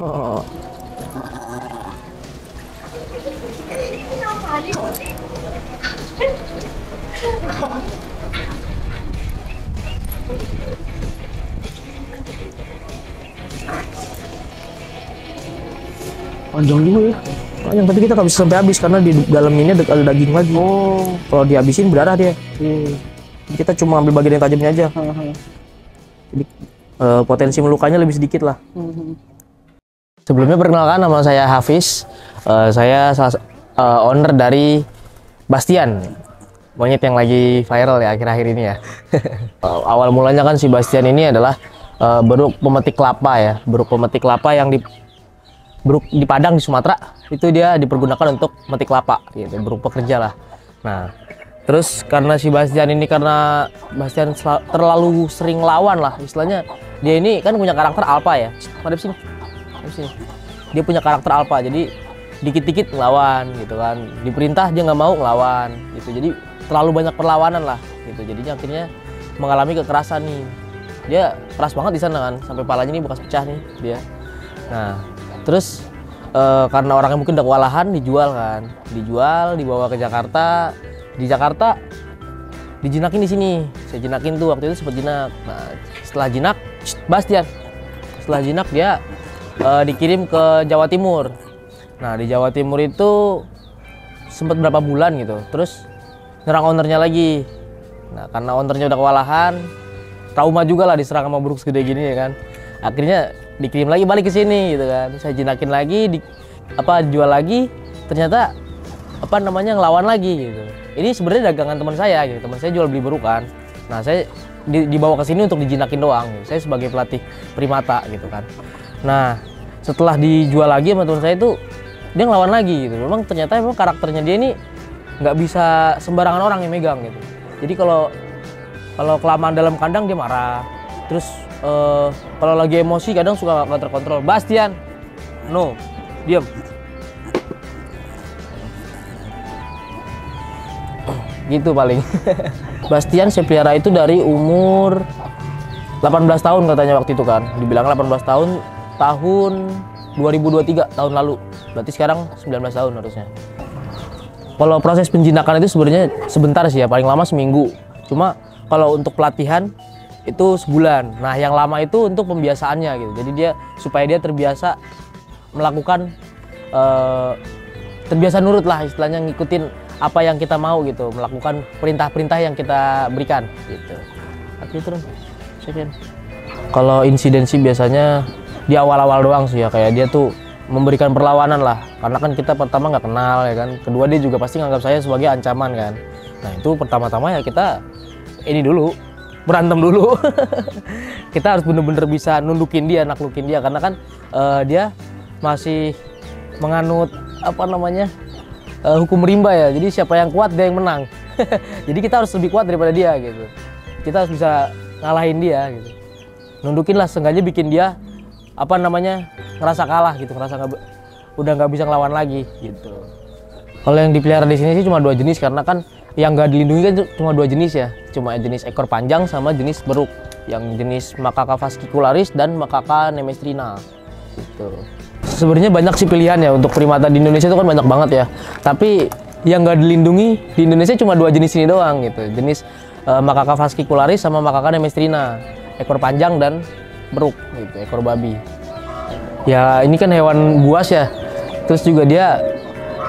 Oh. Panjang juga ya. Panjang, tapi kita nggak bisa sampai habis karena di dalam ini ada daging lagi. Oh. Kalau dihabisin berdarah dia. Kita cuma ambil bagian yang tajamnya aja. Jadi potensi melukanya lebih sedikit lah. Sebelumnya perkenalkan, nama saya Hafiz. Saya owner dari Bastian, monyet yang lagi viral ya akhir-akhir ini ya. Awal mulanya kan si Bastian ini adalah beruk pemetik kelapa ya, beruk pemetik kelapa yang beruk di Padang di Sumatera itu dia dipergunakan untuk memetik kelapa gitu, beruk pekerja lah. Nah, terus karena si Bastian ini, karena Bastian terlalu sering lawan lah istilahnya, dia ini kan punya karakter alpha ya. Madep sini. Dia punya karakter alpha, jadi dikit-dikit ngelawan gitu kan, diperintah dia nggak mau ngelawan gitu, jadi terlalu banyak perlawanan lah gitu, jadinya akhirnya mengalami kekerasan nih. Dia keras banget di sana kan, sampai palanya ini bekas pecah nih dia. Nah, terus karena orangnya mungkin udah kewalahan, dijual, dibawa ke Jakarta. Di Jakarta dijinakin di sini, saya jinakin tuh waktu itu sempat jinak. Nah, setelah jinak, Bastian, setelah jinak dia dikirim ke Jawa Timur. Nah, di Jawa Timur itu sempat berapa bulan gitu, terus nyerang ownernya lagi. Nah, karena ownernya udah kewalahan, trauma juga lah diserang sama buruk segede gini ya kan. Akhirnya dikirim lagi balik ke sini gitu kan. Saya jinakin lagi, dijual lagi, ternyata ngelawan lagi gitu. Ini sebenarnya dagangan teman saya gitu. Teman saya jual beli beruk kan. Nah, saya dibawa ke sini untuk dijinakin doang. Saya sebagai pelatih primata gitu kan. Nah, setelah dijual lagi sama teman saya itu, dia ngelawan lagi gitu. Memang ternyata karakternya dia ini nggak bisa sembarangan orang yang megang gitu. Jadi kalau kelamaan dalam kandang dia marah. Terus kalau lagi emosi kadang suka nggak terkontrol. Bastian, no, diam. Gitu paling. Bastian saya pelihara itu dari umur 18 tahun katanya waktu itu kan. Dibilang 18 tahun, tahun 2023, tahun lalu. Berarti sekarang 19 tahun harusnya. Kalau proses penjinakan itu sebenarnya sebentar sih ya, paling lama seminggu. Cuma kalau untuk pelatihan itu sebulan. Nah, yang lama itu untuk pembiasaannya gitu. Jadi dia supaya dia terbiasa melakukan terbiasa nurut lah istilahnya, ngikutin apa yang kita mau gitu, melakukan perintah-perintah yang kita berikan gitu. Kalau insiden sih biasanya di awal-awal doang sih ya, kayak dia tuh memberikan perlawanan lah, karena kan kita pertama nggak kenal ya kan, kedua dia juga pasti nganggap saya sebagai ancaman kan. Nah, itu pertama-tama ya kita ini dulu, berantem dulu. Kita harus bener-bener bisa nundukin dia, naklukin dia, karena kan dia masih menganut hukum rimba ya, jadi siapa yang kuat dia yang menang. Jadi kita harus lebih kuat daripada dia gitu, kita harus bisa ngalahin dia gitu, nundukin lah, seenggaknya bikin dia ngerasa kalah gitu, udah nggak bisa ngelawan lagi gitu. Kalau yang dipelihara di sini sih cuma 2 jenis, karena kan yang nggak dilindungi kan cuma 2 jenis ya, cuma jenis ekor panjang sama jenis beruk, yang jenis Macaca fascicularis dan Macaca nemestrina gitu. Sebenarnya banyak sih pilihan ya untuk primata di Indonesia, itu kan banyak banget ya, tapi yang nggak dilindungi di Indonesia cuma 2 jenis ini doang gitu, jenis Macaca fascicularis sama Macaca nemestrina, ekor panjang dan beruk gitu, ekor babi. Ya ini kan hewan buas ya, terus juga dia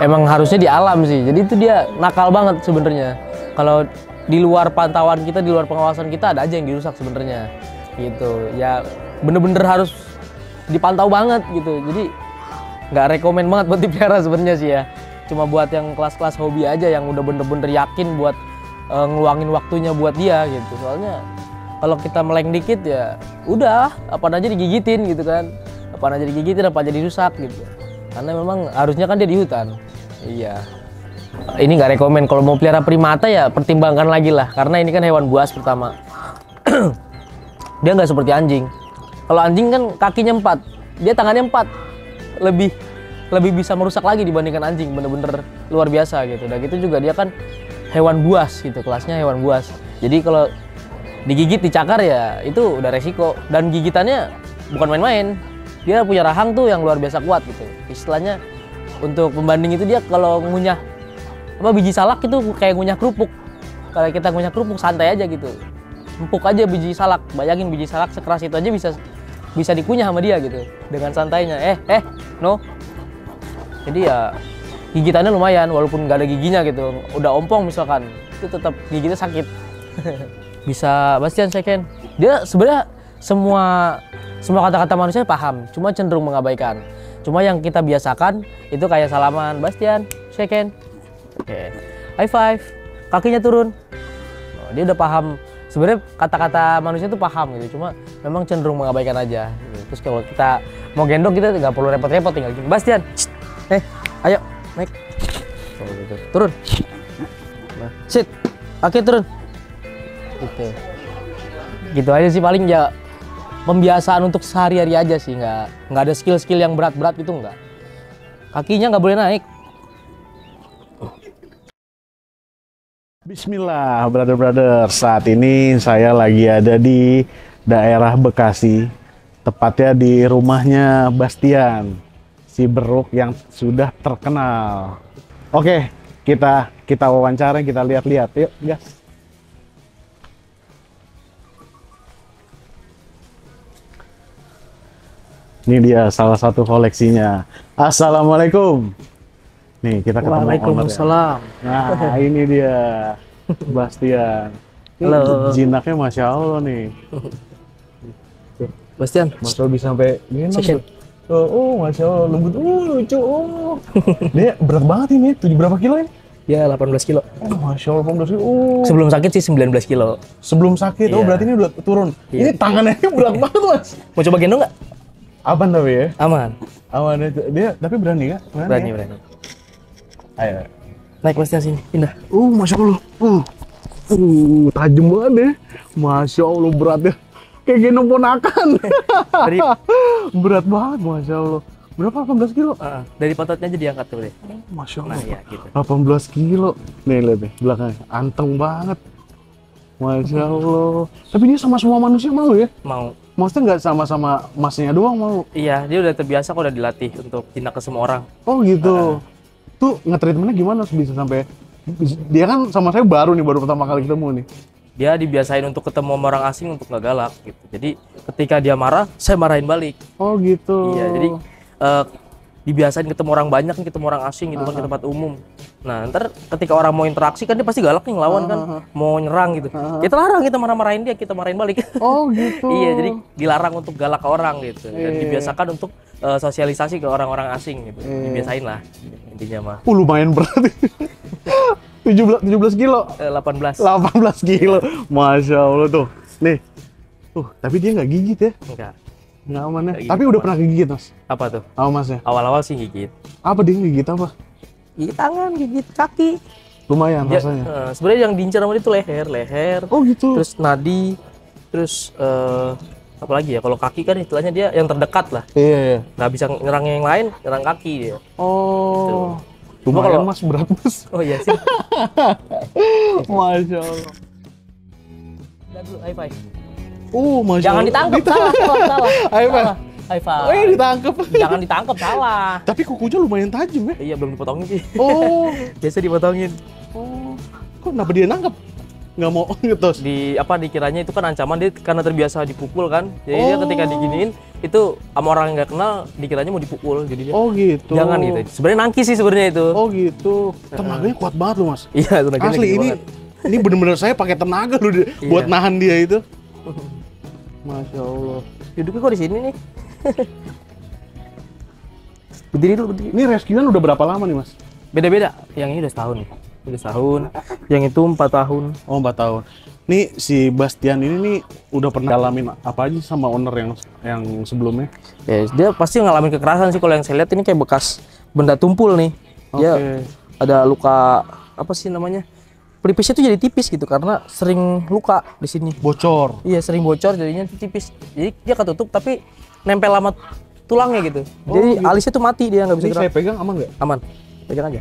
emang harusnya di alam sih, jadi itu dia nakal banget sebenarnya. Kalau di luar pantauan kita, di luar pengawasan kita, ada aja yang dirusak sebenarnya gitu ya, bener-bener harus dipantau banget gitu. Jadi nggak rekomen banget buat dipelihara sebenarnya sih ya, cuma buat yang kelas-kelas hobi aja, yang udah bener-bener yakin buat ngeluangin waktunya buat dia gitu. Soalnya kalau kita meleng dikit ya udah apaan aja digigitin gitu kan, apaan aja digigitin, apa aja dirusak gitu, karena memang harusnya kan dia di hutan. Iya, ini nggak rekomen. Kalau mau pelihara primata ya pertimbangkan lagi lah, karena ini kan hewan buas pertama. Dia nggak seperti anjing. Kalau anjing kan kakinya 4, dia tangannya 4, lebih bisa merusak lagi dibandingkan anjing, bener-bener luar biasa gitu. Dan gitu juga dia kan hewan buas gitu, kelasnya hewan buas. Jadi kalau digigit, dicakar ya itu udah resiko, dan gigitannya bukan main-main. dia punya rahang tuh yang luar biasa kuat gitu. Istilahnya untuk pembanding itu dia kalau ngunyah apa biji salak itu kayak ngunyah kerupuk. Kalau kita ngunyah kerupuk santai aja gitu. Empuk aja biji salak. Bayangin biji salak sekeras itu aja bisa dikunyah sama dia gitu dengan santainya. No. Jadi ya gigitannya lumayan walaupun nggak ada giginya gitu. Udah ompong misalkan, itu tetap gigitnya sakit. Bisa Bastian second. Dia sebenarnya semua kata-kata manusia paham, cuma cenderung mengabaikan. Cuma yang kita biasakan itu kayak salaman, Bastian, second. Oke. High five. Kakinya turun. Oh, dia udah paham. Sebenarnya kata-kata manusia itu paham gitu, cuma memang cenderung mengabaikan aja. Terus kalau kita mau gendong kita nggak perlu repot-repot, tinggal gini. Bastian, ayo naik. Oh, gitu. Turun. Nah, sit. Kaki turun. Gitu. Gitu aja sih paling ya pembiasaan untuk sehari-hari aja sih, nggak ada skill-skill yang berat-berat gitu nggak. Kakinya nggak boleh naik. Bismillah, brother-brother. Saat ini saya lagi ada di daerah Bekasi, tepatnya di rumahnya Bastian, si beruk yang sudah terkenal. Oke, kita wawancara, kita lihat-lihat. Yuk, gas. Ini dia salah satu koleksinya. Assalamualaikum. Nih, kita ketemu Waalaikumsalam. Nah, ini dia Bastian. Halo. Jinaknya Masya Allah nih. Bastian, Masya Allah bisa sampai gini. second. Masya Allah, lembut. Lucu. Dia berat banget ini. Berapa kilo ini? Ya 18 kilo. Masya Allah, 18 kilo. Sebelum sakit sih 19 kilo. Sebelum sakit, Iya. berarti ini udah turun. Iya. Ini tangannya berat banget, Mas. Mau coba gendong nggak? Aman tapi ya? Aman. Aman itu. Dia tapi berani nggak? Berani. Ayo. Naik Bastian sini, pindah. Masya Allah. Tajam banget deh. Masya Allah beratnya. Kayak gendong ponakan. Berat banget, Masya Allah. Berapa? 18 kilo? Dari pantatnya aja diangkat tuh deh. Masya Allah. Nah ya gitu. 18 kilo. Nih lihat nih, belakangnya. Anteng banget. Masya Allah. Tapi dia sama semua manusia mau ya? Mau. Maksudnya nggak sama-sama masnya doang mau? Iya, dia udah terbiasa kok, udah dilatih untuk jinak ke semua orang. Oh gitu. Tuh nge-treatmentnya gimana bisa sampai... Dia kan sama saya baru pertama kali ketemu nih. Dia dibiasain untuk ketemu sama orang asing untuk nggak galak gitu. Jadi ketika dia marah, saya marahin balik. Oh gitu. Iya, jadi dibiasain ketemu orang banyak, ketemu orang asing gitu kan, ke tempat umum. Nah, ntar ketika orang mau interaksi kan dia pasti galak nih ngelawan kan, mau nyerang gitu. Kita larang, kita marah-marahin dia, kita marahin balik. Oh gitu. Iya, jadi dilarang untuk galak ke orang gitu. Dan dibiasakan untuk sosialisasi ke orang-orang asing gitu. Dibiasain lah intinya mah. Lumayan berat. 17 kilo. 18. 18 kilo. Masya Allah tuh. Nih. Tapi dia nggak gigit ya? Enggak. Nggak aman ya? Nggak Tapi gigit, udah aman. pernah gigit, Mas? Apa tuh? Sama Masnya? Awal-awal sih gigit. Apa dia gigit apa? Gigit tangan, gigit kaki. Lumayan Ya, rasanya. sebenarnya yang diincar sama dia itu leher. Oh gitu. Terus nadi, terus apa lagi ya? Kalau kaki kan istilahnya dia yang terdekat lah. Iya. Nggak bisa nyerang yang lain, nyerang kaki dia. Oh. Cuma Lumayan kalau- Mas, berat Mas. Oh iya sih. Masya Allah. Udah dulu, high five. Masya Jangan Allah. ditangkap, salah. High five. Salah. High five. Ditangkap. Jangan ditangkap, salah. Tapi kukunya lumayan tajam ya. Iya, belum dipotongin sih. Oh. Biasa dipotongin. Kok kenapa dia nangkep? Nggak mau ngetos. Dikiranya itu kan ancaman, dia karena terbiasa dipukul kan. Jadi dia ketika diginiin itu sama orang yang nggak kenal dikiranya mau dipukul. Jadi dia Oh gitu. jangan gitu. Sebenarnya nangkis sih sebenarnya itu. Oh gitu. Tenaganya kuat banget loh Mas. Iya, tenaganya Asli gede ini banget. ini bener-bener saya pakai tenaga loh Iya. buat nahan dia itu. Masya Allah. Duduknya kok di sini nih. Berdiri dulu, berdiri. Ini rescue-an udah berapa lama nih Mas? Beda-beda. Yang ini udah setahun nih. Udah setahun. Yang itu 4 tahun. Oh 4 tahun. Nih si Bastian ini nih udah pernah ngalamin apa aja sama owner yang sebelumnya? Ya, dia pasti ngalamin kekerasan sih. Kalau yang saya lihat ini kayak bekas benda tumpul nih. Dia Oke. ada luka apa sih namanya? Pelipisnya tuh jadi tipis gitu karena sering luka di sini. Bocor. Iya, sering bocor jadinya tuh tipis. Jadi dia ketutup tapi nempel sama tulangnya gitu. Jadi gitu. alisnya tuh mati, dia nggak bisa Ini gerak. saya pegang aman nggak? Aman. Pegang aja.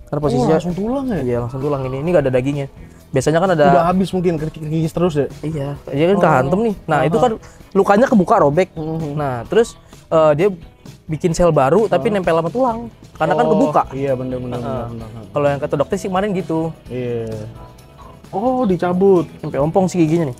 Karena posisinya langsung tulang ya? iya, langsung tulang ini. Ini nggak ada dagingnya. Biasanya kan ada. Udah habis mungkin kikis terus ya? Iya, dia kan kehantem nih. Nah, itu kan lukanya kebuka robek. Nah, terus dia bikin sel baru tapi nempel sama tulang karena kan kebuka. Iya bener. Kalau yang kata dokter sih kemarin gitu. Iya. Oh dicabut. Sampai ompong sih giginya nih.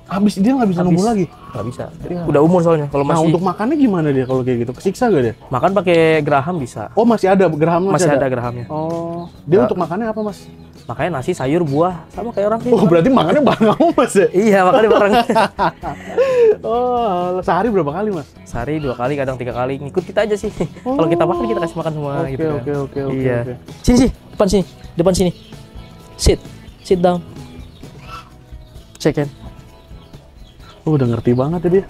Habis dia nggak bisa numbuh lagi. Nggak bisa. Iya. Udah umur soalnya. Kalau Nah masih untuk makannya gimana dia kalau kayak gitu? Kesiksa gak dia? makan pakai geraham bisa. Oh masih ada geraham Masih ada gerahamnya. Oh dia untuk makannya apa mas? Makanya nasi, sayur, buah sama kayak orang sih. Oh berarti makannya bareng kamu mas ya? Iya makannya bareng. Oh sehari berapa kali mas? Sehari 2 kali, kadang 3 kali. Ngikut kita aja sih. Kalau kita makan kita kasih makan semua gitu. Oke. Iya. Sini, depan sini. Sit down. Check in. Oh udah ngerti banget ya dia.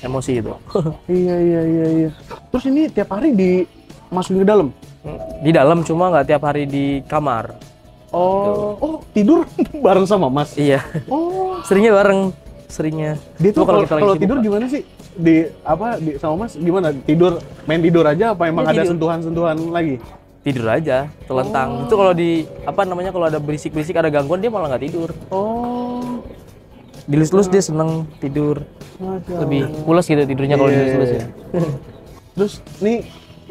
Emosi itu. Iya. Terus ini tiap hari dimasukin ke dalam? Di dalam cuma nggak tiap hari di kamar. Oh tidur bareng sama mas? Iya. Oh Seringnya bareng. dia tuh Cuma kita lagi kalau sibuk, tidur gimana sih? Di sama mas gimana? Main tidur aja apa emang Iya, ada tidur. sentuhan-sentuhan lagi? tidur aja, telentang. Itu kalau di kalau ada berisik-berisik ada gangguan dia malah nggak tidur. Oh Dilus-lus dia seneng tidur. Lebih pulas gitu tidurnya kalau dilus-lus ya. Terus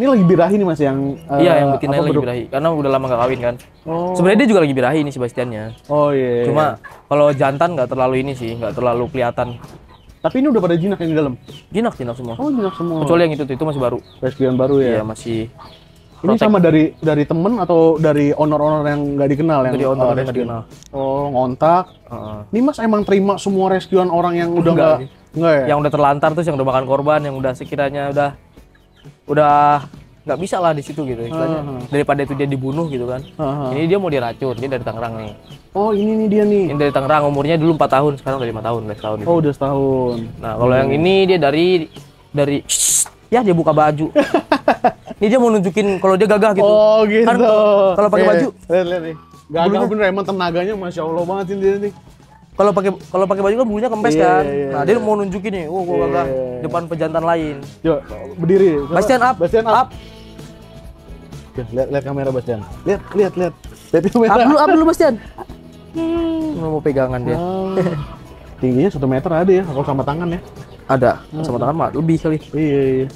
ini lagi birahi nih mas yang Iya, yang betinanya lagi birahi karena udah lama nggak kawin kan. Oh. Sebenarnya dia juga lagi birahi nih Sebastiannya. Oh iya. Cuma kalau jantan nggak terlalu ini sih, nggak terlalu kelihatan. Tapi ini udah pada jinak yang di dalam? Jinak semua. Oh jinak semua. Kecuali yang itu masih baru. Respian baru ya? Iya masih. Ini sama dari temen atau dari owner-owner yang nggak dikenal yang Dari owner yang nggak rescue? dikenal. Oh ngontak. Ini mas emang terima semua rescuean orang yang udah Enggak nggak ya? Yang udah terlantar terus yang udah makan korban, yang udah sekiranya udah nggak bisa lah di situ gitu istilahnya. Daripada itu dia dibunuh gitu kan. Ini dia mau diracun, dia dari Tangerang nih. Oh ini nih dia nih. Ini dari Tangerang, umurnya dulu 4 tahun, sekarang udah 5 tahun, udah setahun. Oh udah setahun. Nah kalau yang ini dia dari ya dia buka baju. Ini dia mau nunjukin kalau dia gagah gitu. Oh gitu. Kan kalau pakai baju, Lihat nih. Gagah bener emang tenaganya masya Allah banget ini dia nih. kalau pakai baju kan bulunya kempes kan. Iya, Nah dia mau nunjukin nih, gua gagah depan pejantan lain. Yuk berdiri. Coba. Bastian up. Bastian up. Oke, lihat kamera Bastian. Lihat. Lihat kamera. Up dulu Bastian. Mau pegangan dia. Tingginya 1 meter ada ya kalau sama tangan ya. Ada sama tangan mah lebih kali. Iya.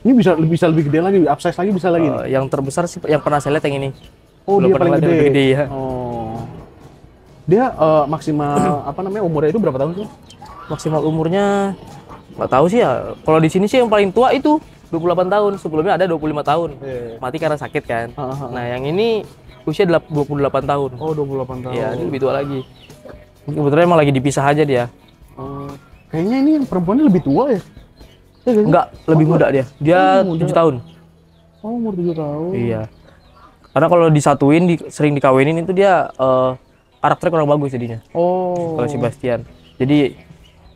Ini bisa lebih gede lagi, upsize lagi bisa lagi nih. Yang terbesar sih yang pernah saya lihat yang ini. Oh, Belum dia pernah paling lihat yang gede. lebih gede ya. Oh. Dia maksimal umurnya itu berapa tahun sih? Maksimal umurnya nggak tahu sih ya. Kalau di sini sih yang paling tua itu 28 tahun. Sebelumnya ada 25 tahun. Mati karena sakit kan. Nah, yang ini usia 28 tahun. Oh, 28 tahun. Iya, ini lebih tua lagi. Kebetulan emang lagi dipisah aja dia. Kayaknya ini yang perempuannya lebih tua ya? Enggak, lebih muda dia. Dia 7 tahun. Oh, umur 7 tahun. Iya. Karena kalau disatuin, sering dikawinin itu dia karakternya kurang bagus jadinya. Oh. Kalau Sebastian. Jadi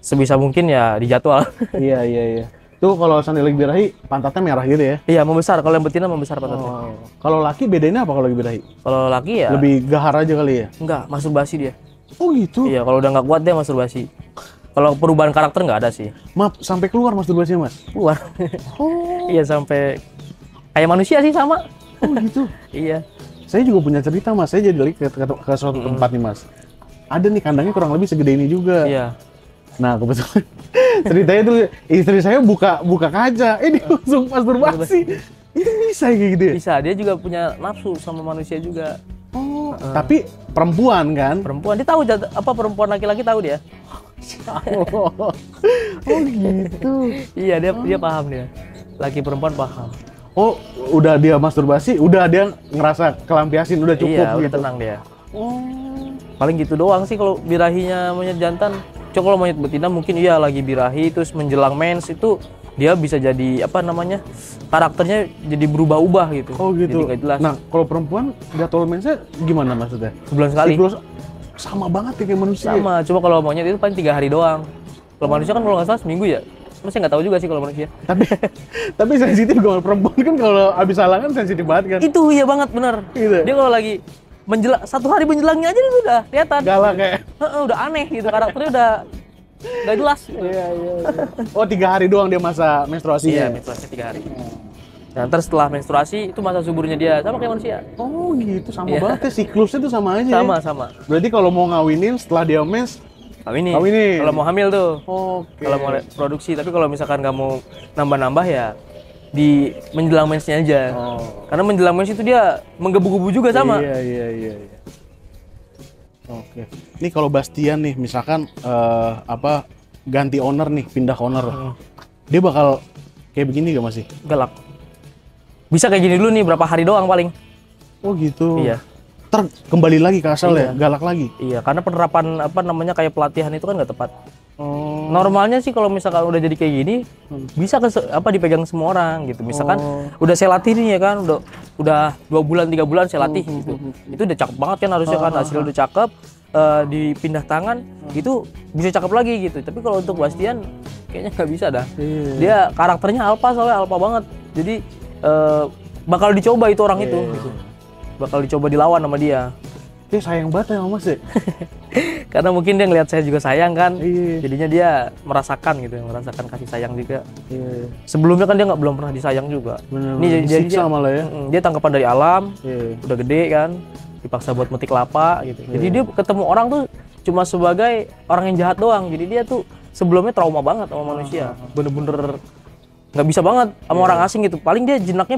sebisa mungkin ya dijadwal. Iya. Tuh kalau Sandy lagi birahi, pantatnya merah gitu ya? Iya, membesar. Kalau yang betina membesar pantatnya. Oh. Kalau laki bedanya apa kalau lagi birahi? Kalau laki ya Lebih gahar aja kali ya? enggak, masturbasi dia. Oh gitu? Iya, kalau udah nggak kuat dia masturbasi. Kalau perubahan karakter nggak ada sih. Maaf, sampai keluar masturbasinya mas? Keluar. Oh. Iya, sampai kayak manusia sih sama. Oh gitu? Iya. Saya juga punya cerita mas, saya jadi lagi ke suatu tempat nih mas. Ada nih kandangnya kurang lebih segede ini juga. Iya. Nah kebetulan ceritanya tuh istri saya buka kaca, dia langsung masturbasi. Itu bisa kayak gitu ya? Bisa, dia juga punya nafsu sama manusia juga. Oh, tapi perempuan kan? Perempuan, dia tahu apa perempuan laki-laki tahu dia. Oh gitu. Iya, dia paham dia. Laki perempuan paham. Oh, udah dia masturbasi, udah dia ngerasa kelampiasin, udah cukup Iya, udah gitu. tenang dia. Oh. Paling gitu doang sih kalau birahinya monyet jantan. Cuma kalau monyet betina mungkin iya lagi birahi terus menjelang mens itu dia bisa jadi karakternya jadi berubah-ubah gitu. Oh gitu. Jadi nggak jelas. Nah, kalau perempuan jadwal mensnya gimana maksudnya? Sebulan sekali. Siklus sama banget ya kayak manusia. Sama, cuma kalau monyet itu paling 3 hari doang. Kalau manusia kan kalau nggak salah seminggu ya. Masih nggak tahu juga sih kalau manusia. Tapi sensitif kalau perempuan kan kalau abis halangan sensitif banget kan. Itu iya banget bener. Gitu. Dia kalau lagi 1 hari menjelangnya aja itu udah kelihatan. Galak kayak. Udah aneh gitu karakternya udah nggak jelas. Iya. Oh 3 hari doang dia masa menstruasi. Iya, menstruasi 3 hari. Nah, ntar setelah menstruasi itu masa suburnya dia sama kayak manusia. Oh gitu, sama Iya. banget ya siklusnya tuh sama aja. Sama. Ya? Berarti kalau mau ngawinin setelah dia mens Kawinin. Kalau mau hamil tuh. Oke. Kalau mau produksi, tapi kalau misalkan nggak mau nambah-nambah ya di menjelang mensnya aja. Karena menjelang mens itu dia menggebu-gebu juga sama. Iya. Oke. Nih kalau Bastian nih, misalkan ganti owner nih, pindah owner, dia bakal kayak begini gak masih? Galak. Bisa kayak gini dulu nih, berapa hari doang paling. Oh gitu. Iya. Ntar kembali lagi ke asal ya, galak lagi. Iya, karena penerapan kayak pelatihan itu kan nggak tepat. Normalnya sih kalau misalkan udah jadi kayak gini, bisa dipegang semua orang gitu. Misalkan udah saya latih nih ya kan, udah 2 bulan 3 bulan saya latih gitu. Itu udah cakep banget kan harusnya kan, hasilnya udah cakep, dipindah tangan itu bisa cakep lagi gitu. Tapi kalau untuk Bastian kayaknya nggak bisa dah. Dia karakternya alpha, soalnya alpha banget. Jadi bakal dicoba itu orang itu gitu. Bakal dicoba dilawan sama dia. Dia sayang banget ya Mas ya. Karena mungkin dia ngelihat saya juga sayang kan. Jadinya dia merasakan gitu, merasakan kasih sayang juga. Sebelumnya kan dia belum pernah disayang juga. Ini jadi dia malah ya. Dia tangkapan dari alam. Udah gede kan, dipaksa buat metik kelapa gitu. Jadi dia ketemu orang tuh cuma sebagai orang yang jahat doang. Jadi dia tuh sebelumnya trauma banget sama manusia. Bener-bener nggak bisa banget sama orang asing gitu. Paling dia jinaknya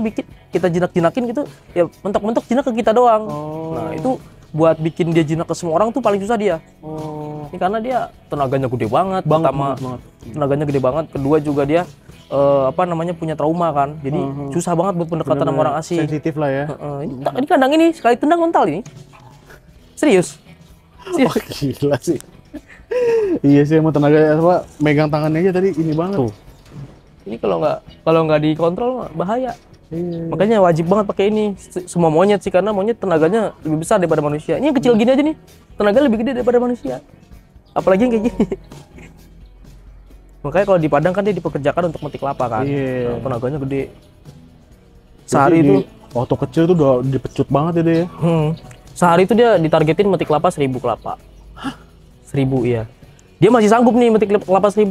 kita jinak-jinakin gitu, ya mentok-mentok jinak ke kita doang. Nah itu buat bikin dia jinak ke semua orang tuh paling susah dia. Ini karena dia tenaganya gede banget. Pertama tenaganya gede banget. Kedua juga dia punya trauma kan. Jadi susah banget buat pendekatan sama orang asing. Sensitif lah ya. Ini kandang ini sekali tendang mental ini. Serius. Oh, gila sih. Iya sih, emang tenaga megang tangannya aja tadi ini banget. Tuh. Ini kalau nggak dikontrol bahaya. Makanya wajib banget pakai ini. Semua monyet sih, karena monyet tenaganya lebih besar daripada manusia. Ini yang kecil gini aja nih, tenaga lebih gede daripada manusia. Apalagi yang kayak gini. Makanya kalau di Padang kan dia dipekerjakan untuk metik kelapa kan. Nah, tenaganya gede. Sehari itu waktu kecil tuh udah dipecut banget ya dia ya. Sehari itu dia ditargetin metik kelapa 1000 kelapa. 1000 iya. Dia masih sanggup nih metik kelapa 1000.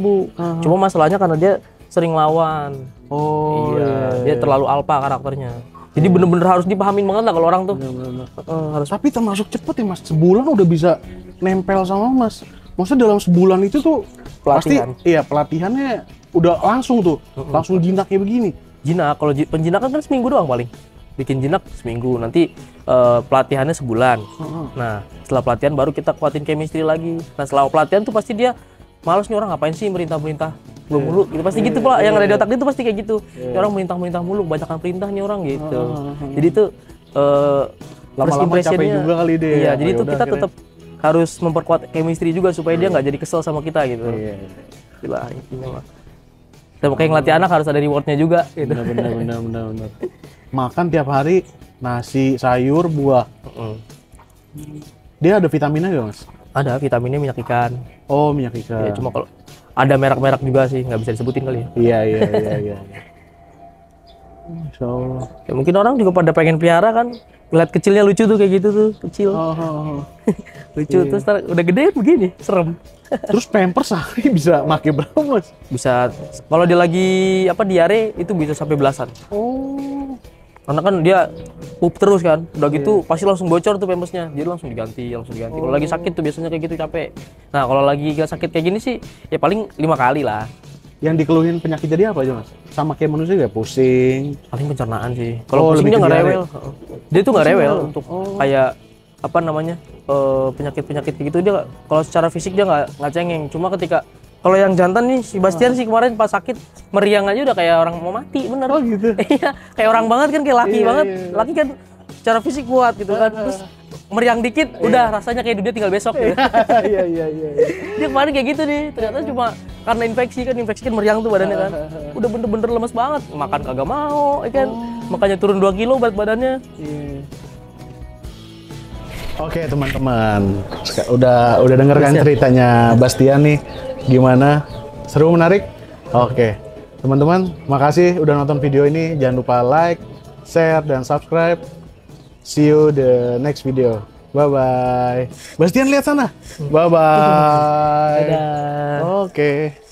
Cuma masalahnya karena dia sering lawan. Dia terlalu alpha karakternya. Jadi bener-bener harus dipahamin banget lah kalau orang tuh. Harus. Tapi termasuk cepet ya Mas. Sebulan udah bisa nempel sama Mas. Maksudnya dalam sebulan itu tuh pelatihan. Pasti pelatihannya udah langsung tuh. Langsung jinaknya begini. Jinak, kalau penjinakan kan seminggu doang paling. Bikin jinak seminggu, nanti pelatihannya sebulan. Nah, setelah pelatihan baru kita kuatin chemistry lagi. Nah, setelah pelatihan tuh pasti dia males nih, orang ngapain sih merintah-merintah mulu gitu. Pasti gitu Pak, yang ada di otak dia tuh pasti kayak gitu. Orang merintah-merintah mulu, kebanyakan perintah nih orang gitu. Jadi tuh lama-lama capek juga kali dia. Iya, jadi tuh kita tetap harus memperkuat chemistry juga supaya dia nggak jadi kesel sama kita gitu. Gila, intinya mah. Dan kayak ngelatih anak harus ada rewardnya juga gitu. Benar. Makan tiap hari nasi, sayur, buah. Dia ada vitaminnya nggak Mas? Ada, vitaminnya minyak ikan. Oh, minyak ikan. Ya, cuma kalau ada merek-merek juga sih, nggak bisa disebutin kali Iya. ya. Insya Allah. Ya, mungkin orang juga pada pengen pelihara kan, lihat kecilnya lucu tuh kayak gitu tuh, kecil. Lucu, terus udah gede begini, serem. Terus pampers sehari bisa pakai berapa Mas? Bisa, kalau dia lagi diare itu bisa sampai belasan. Karena kan dia pup terus kan, udah gitu pasti langsung bocor tuh pampersnya, jadi langsung diganti. Kalau lagi sakit tuh biasanya kayak gitu, capek. Nah kalau lagi gak sakit kayak gini sih, ya paling 5 kali lah. Yang dikeluhin penyakit jadi apa aja Mas? Sama kayak manusia gak? Pusing? Paling pencernaan sih. Kalau pusing dia nggak rewel. Dia tuh nggak rewel untuk kayak penyakit-penyakit gitu. Dia kalau secara fisik dia nggak cengeng. Cuma ketika kalau yang jantan nih, si Bastian sih kemarin pas sakit meriang aja udah kayak orang mau mati, bener. Oh gitu? Iya, kayak orang banget kan, kayak laki banget. Laki kan secara fisik kuat gitu kan. Terus meriang dikit, udah rasanya kayak dia tinggal besok gitu. Iya. Dia kemarin kayak gitu nih, ternyata cuma karena infeksi kan meriang tuh badannya kan. Udah bener-bener lemes banget, makan kagak mau, ya kan. Makanya turun 2 kilo berat badannya. Oke teman-teman, udah denger kan ceritanya Bastian nih, gimana? Seru, menarik? Oke, teman-teman, makasih udah nonton video ini. Jangan lupa like, share, dan subscribe. See you the next video. Bye-bye. Bastian lihat sana. Bye-bye. Dadah. Oke.